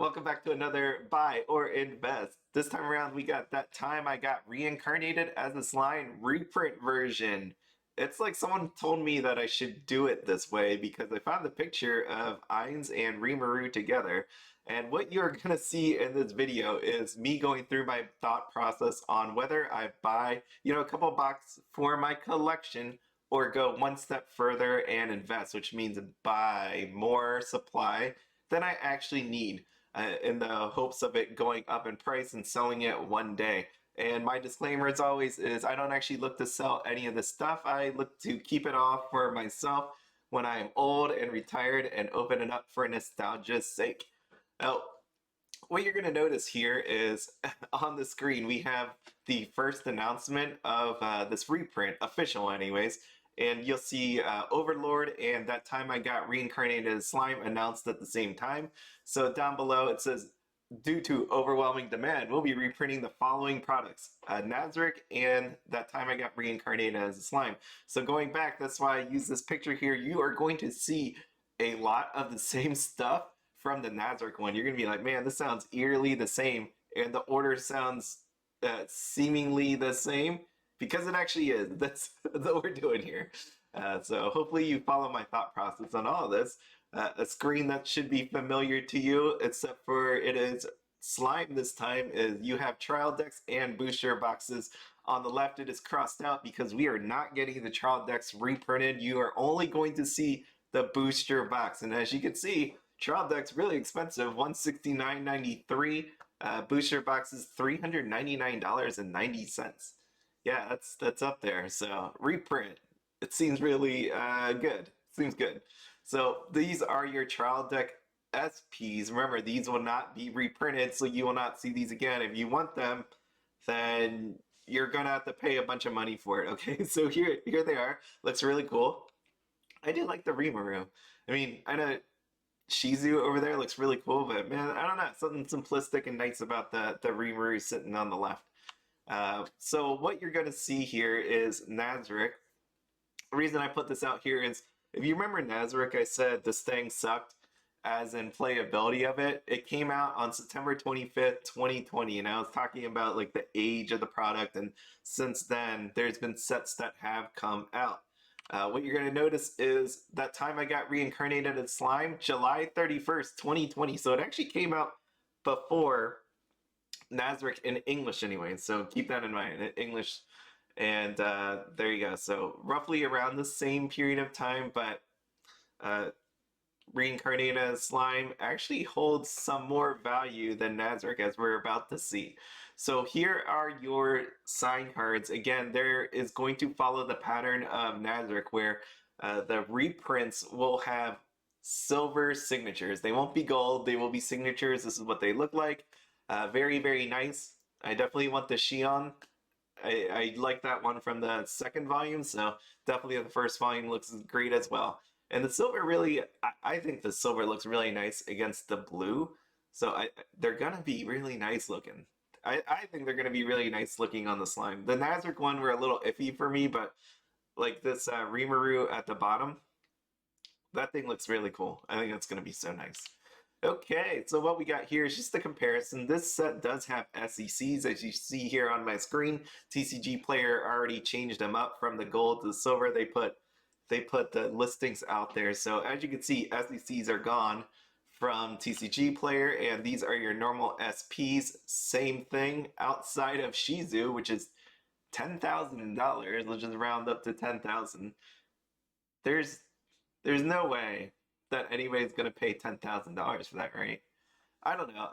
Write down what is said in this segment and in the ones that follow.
Welcome back to another buy or invest. This time around, we got That Time I Got Reincarnated as a Slime reprint version. It's like someone told me that I should do it this way because I found the picture of Ainz and Rimuru together. And what you're going to see in this video is me going through my thought process on whether I buy, a couple bucks for my collection or go one step further and invest, which means buy more supply than I actually need in the hopes of it going up in price and selling it one day. And my disclaimer, as always, is I don't actually look to sell any of this stuff. I look to keep it off for myself when I'm old and retired and open it up for nostalgia's sake. Now, what you're going to notice here is on the screen, we have the first announcement of this reprint, official anyways, and you'll see Overlord and That Time I Got Reincarnated as Slime announced at the same time. So down below it says, due to overwhelming demand, we'll be reprinting the following products, Nazarick and That Time I Got Reincarnated as a Slime. So going back, that's why I use this picture here. You are going to see a lot of the same stuff from the Nazarick one. You're going to be like, man, this sounds eerily the same, and the order sounds seemingly the same, because it actually is. That's what we're doing here. So hopefully you follow my thought process on all of this. A screen that should be familiar to you, except for it is slime this time, is you have trial decks and booster boxes. On the left it is crossed out because we are not getting the trial decks reprinted. You are only going to see the booster box, and as you can see, trial deck's really expensive, $169.93. Booster box is $399.90. Yeah, that's up there. So reprint, it seems really good. Seems good. So these are your trial deck SPs. Remember, these will not be reprinted, so you will not see these again. If you want them, then you're gonna have to pay a bunch of money for it. Okay, so here they are. Looks really cool. I do like the Rimuru. I mean, I know Shizu over there looks really cool, but man, I don't know, something simplistic and nice about the Rimuru sitting on the left. So what you're going to see here is Nazarick. The reason I put this out here is, if you remember Nazarick, I said this thing sucked as in playability of it. It came out on September 25th, 2020, and I was talking about like the age of the product, and since then there's been sets that have come out. What you're going to notice is That Time I Got Reincarnated as Slime, July 31st, 2020. So it actually came out before Nazarick in English anyway, so keep that in mind, in English. And there you go. So roughly around the same period of time, but Reincarnated as Slime actually holds some more value than Nazarick, as we're about to see. So here are your sign cards. Again, there is going to follow the pattern of Nazarick, where the reprints will have silver signatures. They won't be gold, they will be signatures. This is what they look like. Very, very nice. I definitely want the Shion. I like that one from the second volume, so definitely the first volume looks great as well. And the silver really, I think the silver looks really nice against the blue, so they're going to be really nice looking. I think they're going to be really nice looking on the slime. The Nazarick one were a little iffy for me, but like this Rimuru at the bottom, that thing looks really cool. I think that's going to be so nice. Okay, so what we got here is just a comparison. This set does have SECs, as you see here on my screen. TCG Player already changed them up from the gold to the silver. They put the listings out there. So as you can see, SECs are gone from TCG Player, and these are your normal SPs. Same thing outside of Shizu, which is $10,000. Let's just round up to 10,000. There's no way that anybody's going to pay $10,000 for that, right? I don't know.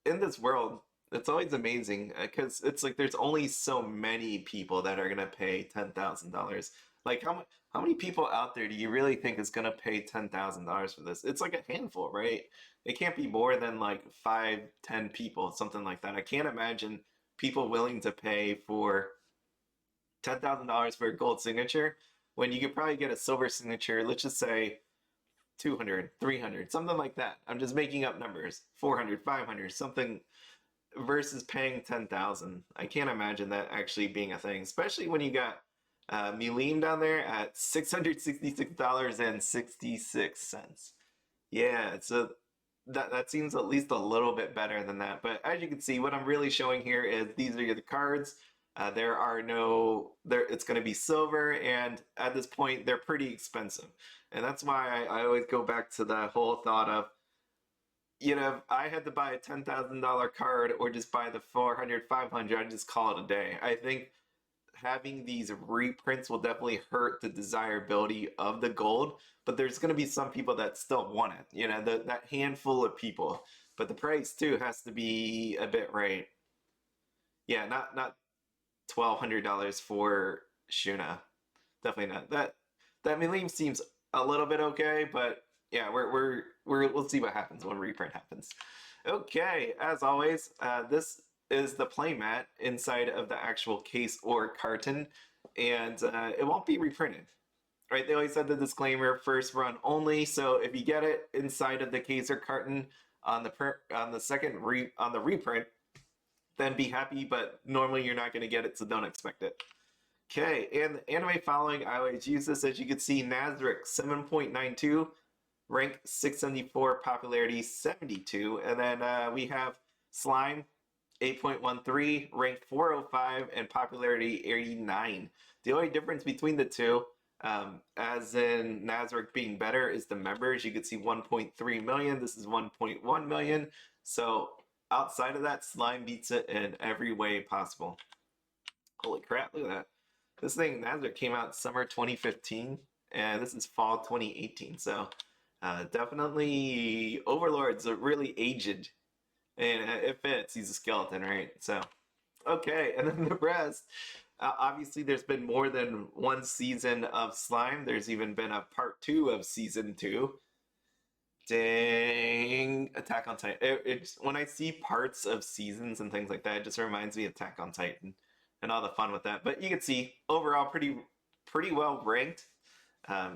In this world, it's always amazing because it's like there's only so many people that are going to pay $10,000. Like, how many people out there do you really think is going to pay $10,000 for this? It's like a handful, right? It can't be more than like 5, 10 people, something like that. I can't imagine people willing to pay for $10,000 for a gold signature when you could probably get a silver signature, let's just say 200, 300, something like that. I'm just making up numbers. 400, 500, something, versus paying 10,000. I can't imagine that actually being a thing, especially when you got Milim down there at $666.66. Yeah, so that seems at least a little bit better than that. But as you can see, what I'm really showing here is these are the cards. There are no there. It's going to be silver, and at this point, they're pretty expensive, and that's why I always go back to the whole thought of, if I had to buy a $10,000 card or just buy the 400, 500, I'd just call it a day. I think having these reprints will definitely hurt the desirability of the gold, but there's going to be some people that still want it, that handful of people. But the price too has to be a bit right. Yeah, not $1,200 for Shuna. Definitely not. That Milim seems a little bit okay, but yeah, we'll see what happens when reprint happens. Okay, as always, this is the playmat inside of the actual case or carton, and it won't be reprinted. Right? They always said the disclaimer: first run only. So if you get it inside of the case or carton on the second on the reprint, then be happy. But normally you're not going to get it, so don't expect it. Okay, and the anime following, I always use this. As you can see, Nazarick 7.92, rank 674, popularity 72, and then we have Slime 8.13, ranked 405, and popularity 89. The only difference between the two, as in Nazarick being better, is the members. You can see 1.3 million. This is 1.1 million. So outside of that, Slime beats it in every way possible. Holy crap, look at that. This thing, Nazarick, came out summer 2015, and this is fall 2018. So definitely Overlord's a really aged, and it fits. He's a skeleton, right? So, okay, and then the rest. Obviously, there's been more than one season of Slime. There's even been a part 2 of season 2. Dang, Attack on Titan. When I see parts of seasons and things like that, it just reminds me of Attack on Titan and all the fun with that. But you can see overall pretty well ranked.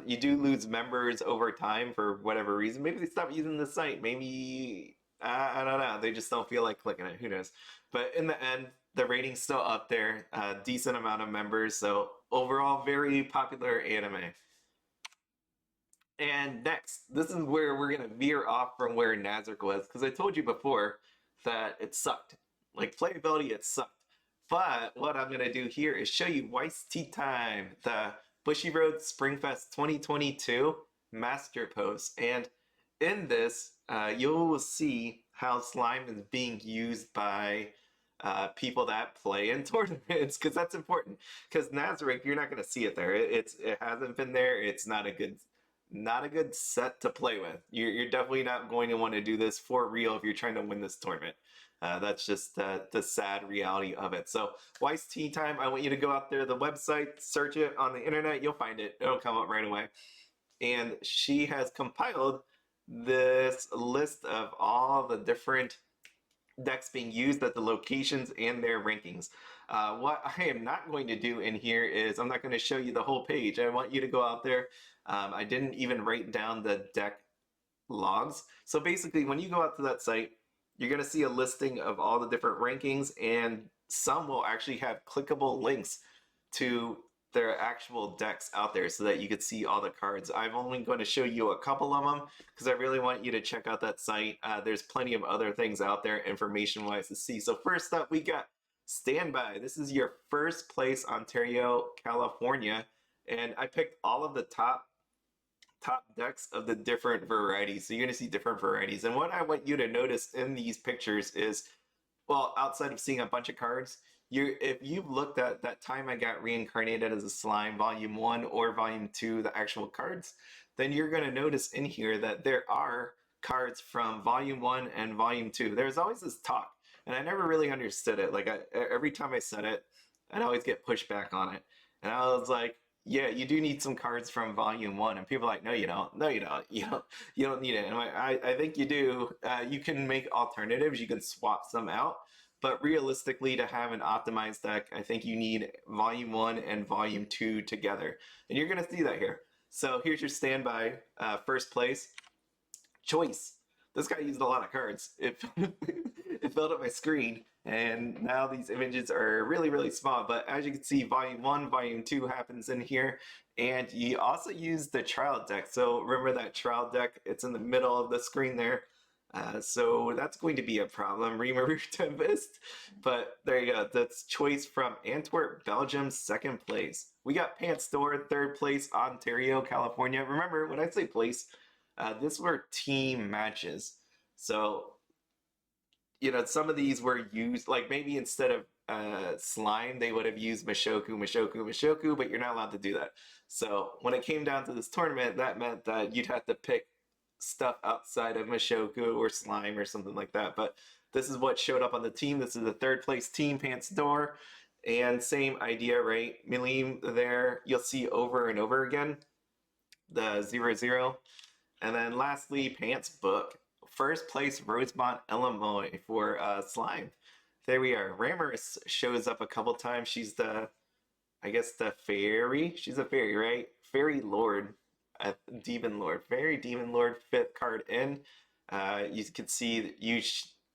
You do lose members over time for whatever reason. Maybe they stop using the site. Maybe I don't know. They just don't feel like clicking it. Who knows? But in the end, the rating's still up there. Decent amount of members. So overall, very popular anime. And next, this is where we're gonna veer off from where Nazarick was, because I told you before that it sucked. Like playability, it sucked. But what I'm gonna do here is show you Weiss Tea Time, the Bushy Road Springfest 2022 Master Post. And in this, you'll see how slime is being used by people that play in tournaments, because that's important. Because Nazarick, you're not going to see it there. It hasn't been there. It's not a good set to play with. You're definitely not going to want to do this for real if you're trying to win this tournament. That's just the sad reality of it. So Weiss Tea Time, I want you to go out there to the website, search it on the internet, you'll find it. It'll come up right away. And she has compiled this list of all the different decks being used at the locations and their rankings. What I am not going to do in here is I'm not going to show you the whole page. I want you to go out there. I didn't even write down the deck logs. So basically, when you go out to that site, you're going to see a listing of all the different rankings, and some will actually have clickable links to their actual decks out there so that you could see all the cards. I'm only going to show you a couple of them because I really want you to check out that site. There's plenty of other things out there information-wise to see. So first up, we got Standby. This is your first place, Ontario, California. And I picked all of the top decks of the different varieties. So you're going to see different varieties. And what I want you to notice in these pictures is, well, outside of seeing a bunch of cards, if you've looked at that time I got reincarnated as a slime, volume 1 or volume 2, the actual cards, then you're going to notice in here that there are cards from volume 1 and volume 2. There's always this talk, and I never really understood it. Like every time I said it, I'd always get pushback on it. And I was like, yeah, you do need some cards from volume 1. And people are like, no, you don't. No, you don't. You don't need it. And I think you do. You can make alternatives. You can swap some out. But realistically, to have an optimized deck, I think you need volume 1 and volume 2 together. And you're going to see that here. So here's your standby first place. Choice. This guy used a lot of cards. It filled up my screen, and now these images are really, really small. But as you can see, volume 1, volume 2 happens in here. And you also use the trial deck. So remember that trial deck? It's in the middle of the screen there. So that's going to be a problem, Rimuru Tempest. But there you go. That's choice from Antwerp, Belgium, second place. We got Pants Store, third place, Ontario, California. Remember, when I say place, this were team matches. So some of these were used, like maybe instead of slime, they would have used Mishoku, but you're not allowed to do that. So when it came down to this tournament, that meant that you'd have to pick stuff outside of Mishoku or slime or something like that. But this is what showed up on the team. This is the third place team, Pants Door. And same idea, right? Milim there, you'll see over and over again, the 0-0. And then lastly, Pants Book. First place, Rosemont Illinois for Slime. There we are. Ramorous shows up a couple times. She's I guess the fairy. She's a fairy, right? Fairy Lord. Demon Lord. Fairy Demon Lord, fifth card in. You can see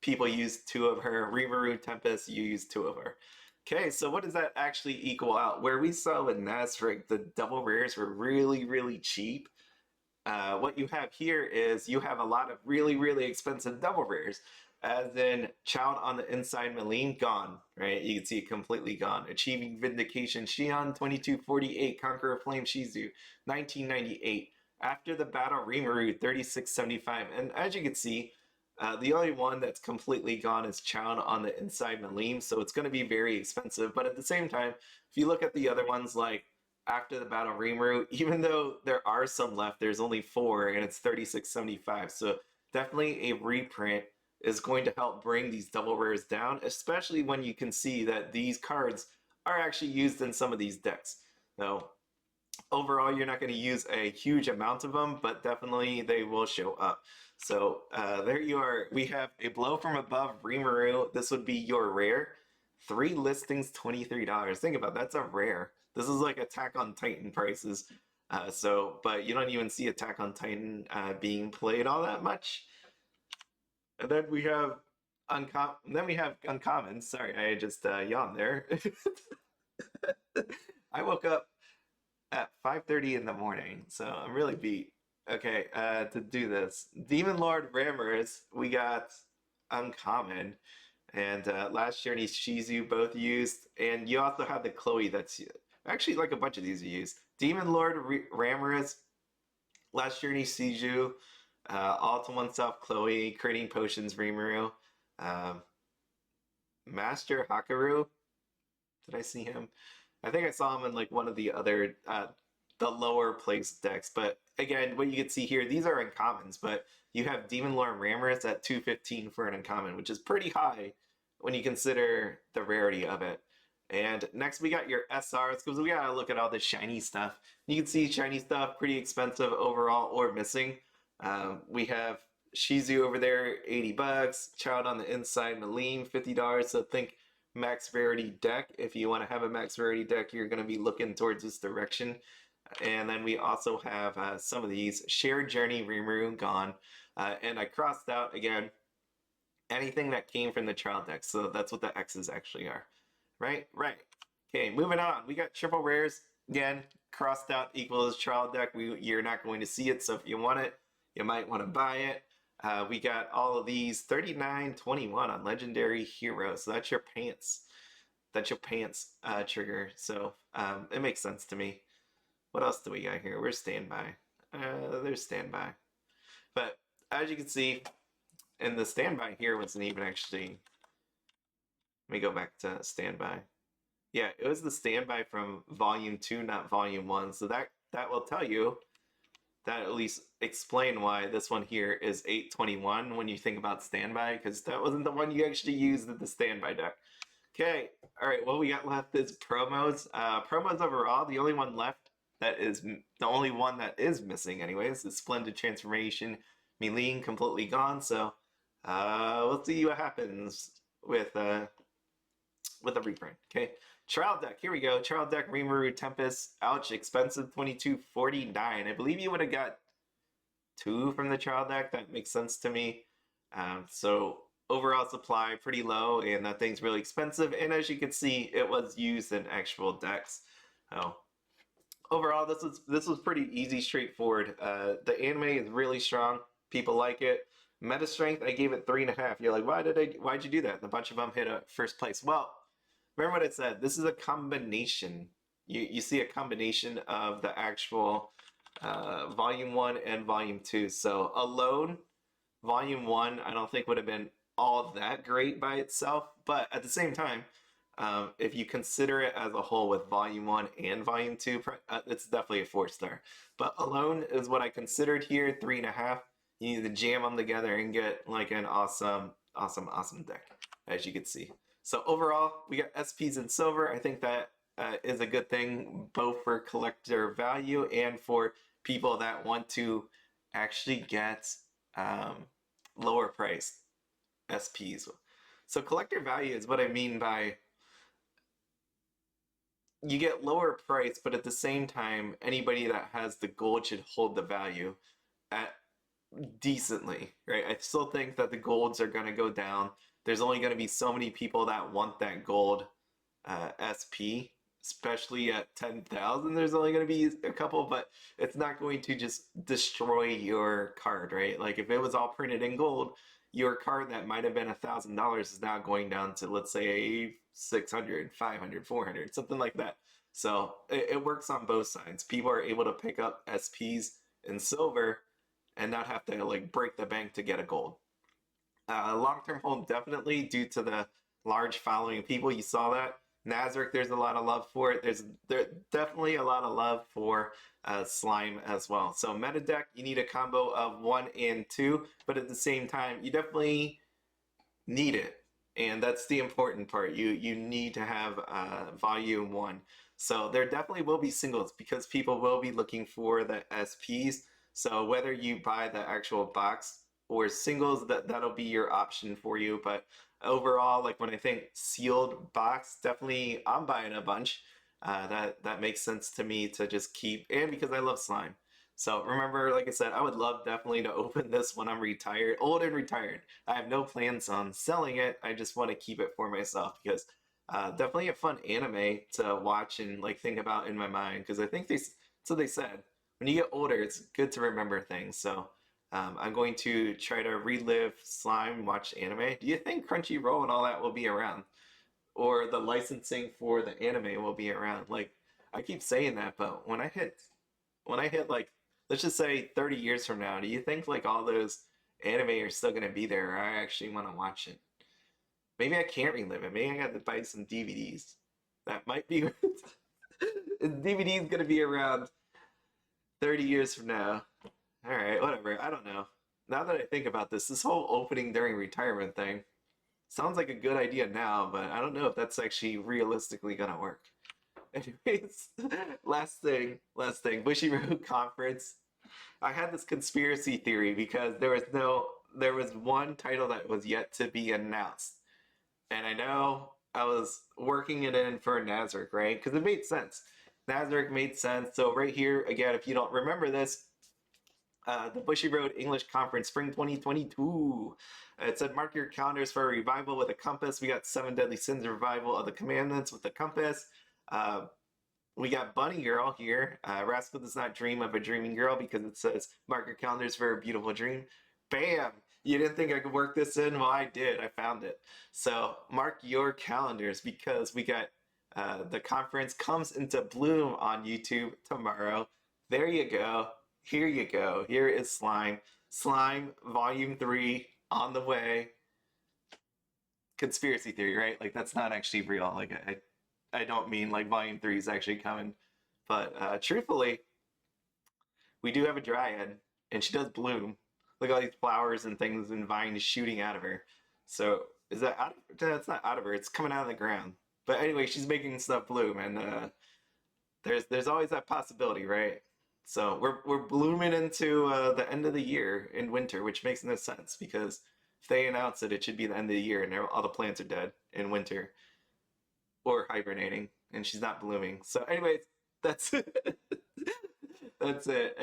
people use two of her. Rimuru Tempest, you use two of her. Okay, so what does that actually equal out? Where we saw with Nazarick, the double rares were really, really cheap. What you have here is you have a lot of really, really expensive double rares, as in Child on the Inside Milim, gone, right? You can see it completely gone. Achieving Vindication Shion, 2248, Conqueror Flame Shizu, 1998. After the Battle Rimuru, 3675. And as you can see, the only one that's completely gone is Child on the Inside Milim, so it's going to be very expensive. But at the same time, if you look at the other ones like After the Battle Rimuru, even though there are some left, there's only 4 and it's 3675. So definitely a reprint is going to help bring these double rares down, especially when you can see that these cards are actually used in some of these decks. So overall, you're not going to use a huge amount of them, but definitely they will show up. So there you are. We have a Blow from Above Rimuru. This would be your rare. 3 listings, $23. Think about it, that's a rare. This is like Attack on Titan prices. But you don't even see Attack on Titan being played all that much. And then we have uncommons. Sorry, I just yawned there. I woke up at 5:30 in the morning, so I'm really beat. Okay, to do this, Demon Lord Ramorous, we got uncommon, and last journey Shizu both used, and you also have the Chloe that's actually like a bunch of these are used. Demon Lord Ramorous, last journey Shizu, all to oneself Chloe, creating potions Rimuru, um, Master Hakaru. Did I see him? I think I saw him in like one of the other the lower place decks. But again, what you can see here, these are uncommons, but you have Demon Lord Ramorous at 215 for an uncommon, which is pretty high when you consider the rarity of it. And next we got your SRs, because we gotta look at all the shiny stuff. You can see shiny stuff, pretty expensive overall or missing. We have Shizu over there, $80. Child on the Inside, Milim, $50. So think max rarity deck. If you want to have a max rarity deck, you're going to be looking towards this direction. And then we also have some of these. Shared Journey, Rimuru, gone. And I crossed out, again, anything that came from the trial deck. So that's what the X's actually are. Right? Right. Okay, moving on. We got triple rares. Again, crossed out equals trial deck. You're not going to see it, so if you want it, you might want to buy it. We got all of these 39.21 on Legendary Hero. So that's your pants. That's your pants trigger. So it makes sense to me. What else do we got here? Where's standby? There's standby. But as you can see, and the standby here wasn't even actually. Let me go back to standby. Yeah, it was the standby from volume 2, not volume 1. So that will tell you, that at least explain why this one here is 821 when you think about standby, because that wasn't the one you actually used in the standby deck. Okay, all right, what we got left is promos. Promos overall, the only one left that is, the only one that is missing anyways, is Splendid Transformation. Milim completely gone, so we'll see what happens with a reprint. Okay, trial deck, here we go. Trial deck, Rimuru Tempest. Ouch, expensive, 22.49. I believe you would have got 2 from the trial deck. That makes sense to me. So overall supply pretty low, and that thing's really expensive. And as you can see, it was used in actual decks. So overall, this was pretty easy, straightforward. The anime is really strong. People like it. Meta strength, I gave it 3.5. You're like, why'd you do that? And a bunch of them hit a first place. Well, remember what I said. This is a combination. You see a combination of the actual volume one and volume two. So alone, volume one, I don't think would have been all that great by itself. But at the same time, if you consider it as a whole with volume one and volume two, it's definitely a 4-star. But alone is what I considered here, 3.5. You need to jam them together and get like an awesome, awesome, awesome deck, as you can see. So overall, we got SPs in silver. I think that is a good thing, both for collector value and for people that want to actually get lower priced SPs. So collector value is what I mean by you get lower price, but at the same time, anybody that has the gold should hold the value at decently, right? I still think that the golds are going to go down. There's only going to be so many people that want that gold SP, especially at 10,000. There's only going to be a couple, but it's not going to just destroy your card, right? Like if it was all printed in gold, your card that might have been $1,000 is now going down to, let's say, 600, 500, 400, something like that. So it works on both sides. People are able to pick up SPs in silver and not have to like break the bank to get a gold. Long-term hold definitely due to the large following of people. You saw that. Nazarick, there's a lot of love for it. There's definitely a lot of love for slime as well. So meta deck, you need a combo of 1 and 2, but at the same time, you definitely need it. And that's the important part. You need to have volume 1. So there definitely will be singles because people will be looking for the SPs. So whether you buy the actual box or singles, that'll be your option for you. But overall, like when I think sealed box, definitely I'm buying a bunch. That makes sense to me to just keep, and because I love slime. So remember, like I said, I would love definitely to open this when I'm retired, old and retired. I have no plans on selling it. I just want to keep it for myself because definitely a fun anime to watch and like think about in my mind. Because I think so they said when you get older, it's good to remember things. So I'm going to try to relive slime, watch anime. Do you think Crunchyroll and all that will be around, or the licensing for the anime will be around? Like I keep saying that, but when I hit like let's just say 30 years from now, do you think like all those anime are still gonna be there, or I actually want to watch it? Maybe I can't relive it. Maybe I got to buy some DVDs. That might be DVD is gonna be around 30 years from now. All right, whatever. I don't know. Now that I think about this whole opening during retirement thing sounds like a good idea now, but I don't know if that's actually realistically gonna work. Anyways, last thing, Bushiroad conference. I had this conspiracy theory because there was one title that was yet to be announced, and I know I was working it in for Nazarick, right? Because it made sense. Nazarick made sense. So right here, again, if you don't remember this, the Bushiroad English Conference, Spring 2022. It said, mark your calendars for a revival with a compass. We got 7 Deadly Sins revival of the Commandments with the compass. We got Bunny Girl here. Rascal does not dream of a dreaming girl because it says, mark your calendars for a beautiful dream. Bam! You didn't think I could work this in? Well, I did. I found it. So mark your calendars because we got the conference comes into bloom on YouTube tomorrow. There you go. Here you go. Here is Slime. Slime Volume 3 on the way. Conspiracy theory, right? Like that's not actually real. Like I don't mean like Volume 3 is actually coming. But truthfully, we do have a dryad and she does bloom. Look at all these flowers and things and vines shooting out of her. So is that out of her? It's not out of her, it's coming out of the ground. But anyway, she's making stuff bloom and there's always that possibility, right? So we're blooming into the end of the year in winter, which makes no sense because if they announce it, it should be the end of the year and all the plants are dead in winter or hibernating, and she's not blooming. So, anyways, that's it. That's it.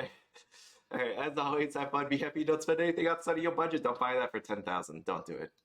All right. As always, have fun, be happy. Don't spend anything outside of your budget. Don't buy that for 10,000. Don't do it.